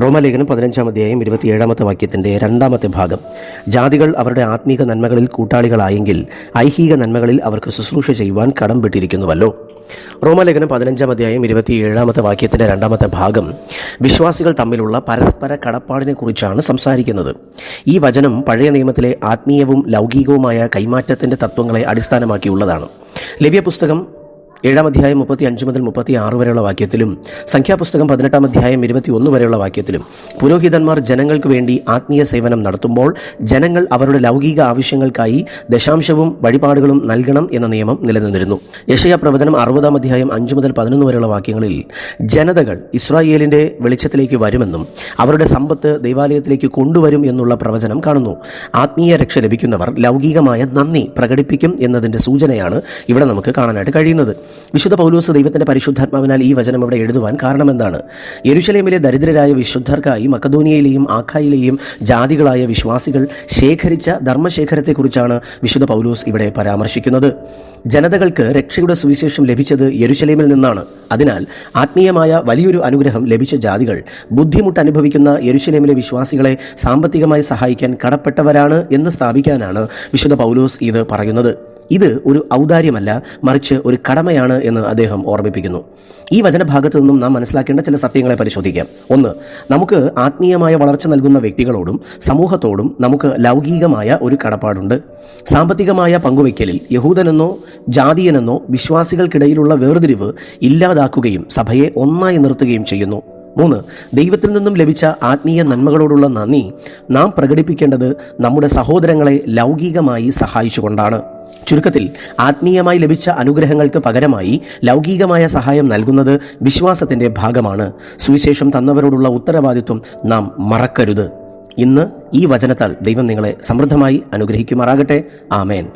റോമാലേഖനം 15 അധ്യായം 27 വാക്യത്തിൻ്റെ 2 ഭാഗം. ജാതികൾ അവരുടെ ആത്മീക നന്മകളിൽ കൂട്ടാളികളായെങ്കിൽ ഐഹിക നന്മകളിൽ അവർക്ക് ശുശ്രൂഷ ചെയ്യുവാൻ കടംപെട്ടിരിക്കുന്നുവല്ലോ. റോമാലേഖനം 15 അധ്യായം 27 വാക്യത്തിൻ്റെ 2 ഭാഗം വിശ്വാസികൾ തമ്മിലുള്ള പരസ്പര കടപ്പാടിനെ കുറിച്ചാണ് സംസാരിക്കുന്നത്. ഈ വചനം പഴയ നിയമത്തിലെ ആത്മീയവും ലൗകികവുമായ കൈമാറ്റത്തിൻ്റെ തത്വങ്ങളെ അടിസ്ഥാനമാക്കിയുള്ളതാണ്. ലേവ്യ പുസ്തകം 7 അധ്യായം 35 മുതൽ 36 വരെയുള്ള വാക്യത്തിലും സംഖ്യാപുസ്തകം 18 അധ്യായം 21 വരെയുള്ള വാക്യത്തിലും പുരോഹിതന്മാർ ജനങ്ങൾക്ക് വേണ്ടി ആത്മീയ സേവനം നടത്തുമ്പോൾ ജനങ്ങൾ അവരുടെ ലൗകിക ആവശ്യങ്ങൾക്കായി ദശാംശവും വഴിപാടുകളും നൽകണം എന്ന നിയമം നിലനിന്നിരുന്നു. യെശയ്യാ പ്രവചനം 60 അധ്യായം 5 മുതൽ 11 വരെയുള്ള വാക്യങ്ങളിൽ ജനതകൾ ഇസ്രായേലിൻ്റെ വെളിച്ചത്തിലേക്ക് വരുമെന്നും അവരുടെ സമ്പത്ത് ദൈവാലയത്തിലേക്ക് കൊണ്ടുവരും എന്നുള്ള പ്രവചനം കാണുന്നു. ആത്മീയ രക്ഷ ലഭിക്കുന്നവർ ലൗകികമായ നന്ദി പ്രകടിപ്പിക്കും എന്നതിൻ്റെ സൂചനയാണ് ഇവിടെ നമുക്ക് കാണാനായിട്ട് കഴിയുന്നത്. വിശുദ്ധ പൗലോസ് ദൈവത്തിന്റെ പരിശുദ്ധാത്മാവിനാൽ ഈ വചനം ഇവിടെ എഴുതുവാൻ കാരണമെന്താണ്? യെരുശലേമിലെ ദരിദ്രരായ വിശുദ്ധർക്കായി മക്കദോനിയയിലെയും ആഖായിലെയും ജാതികളായ വിശ്വാസികൾ ശേഖരിച്ച ധർമ്മശേഖരത്തെക്കുറിച്ചാണ് വിശുദ്ധ പൗലോസ് ഇവിടെ പരാമർശിക്കുന്നത്. ജനതകൾക്ക് രക്ഷയുടെ സുവിശേഷം ലഭിച്ചത് യെരുശലേമിൽ നിന്നാണ്. അതിനാൽ ആത്മീയമായ വലിയൊരു അനുഗ്രഹം ലഭിച്ച ജാതികൾ ബുദ്ധിമുട്ട് അനുഭവിക്കുന്ന യെരുശലേമിലെ വിശ്വാസികളെ സാമ്പത്തികമായി സഹായിക്കാൻ കടപ്പെട്ടവരാണ് എന്ന് സ്ഥാപിക്കാനാണ് വിശുദ്ധ പൗലോസ് ഇത് പറയുന്നത്. ഇത് ഒരു ഔദാര്യമല്ല, മറിച്ച് ഒരു കടമയാണ് എന്ന് അദ്ദേഹം ഓർമ്മിപ്പിക്കുന്നു. ഈ വചനഭാഗത്തു നിന്നും നാം മനസ്സിലാക്കേണ്ട ചില സത്യങ്ങളെ പരിശോധിക്കാം. 1. നമുക്ക് ആത്മീയമായ വളർച്ച നൽകുന്ന വ്യക്തികളോടും സമൂഹത്തോടും നമുക്ക് ലൗകികമായ ഒരു കടപ്പാടുണ്ട്. സാമ്പത്തികമായ പങ്കുവയ്ക്കലിൽ യഹൂദനെന്നോ ജാതീയനെന്നോ വിശ്വാസികൾക്കിടയിലുള്ള വേർതിരിവ് ഇല്ലാതാക്കുകയും സഭയെ ഒന്നായി നിർത്തുകയും ചെയ്യുന്നു. 3. ദൈവത്തിൽ നിന്നും ലഭിച്ച ആത്മീയ നന്മകളോടുള്ള നന്ദി നാം പ്രകടിപ്പിക്കേണ്ടത് നമ്മുടെ സഹോദരങ്ങളെ ലൗകികമായി സഹായിച്ചുകൊണ്ടാണ്. ചുരുക്കത്തിൽ ആത്മീയമായി ലഭിച്ച അനുഗ്രഹങ്ങൾക്ക് പകരമായി ലൗകികമായ സഹായം നൽകുന്നത് വിശ്വാസത്തിന്റെ ഭാഗമാണ്. സുവിശേഷം തന്നവരോടുള്ള ഉത്തരവാദിത്വം നാം മറക്കരുത്. ഇന്ന് ഈ വചനത്താൽ ദൈവം നിങ്ങളെ സമൃദ്ധമായി അനുഗ്രഹിക്കുമാറാകട്ടെ. ആമേൻ.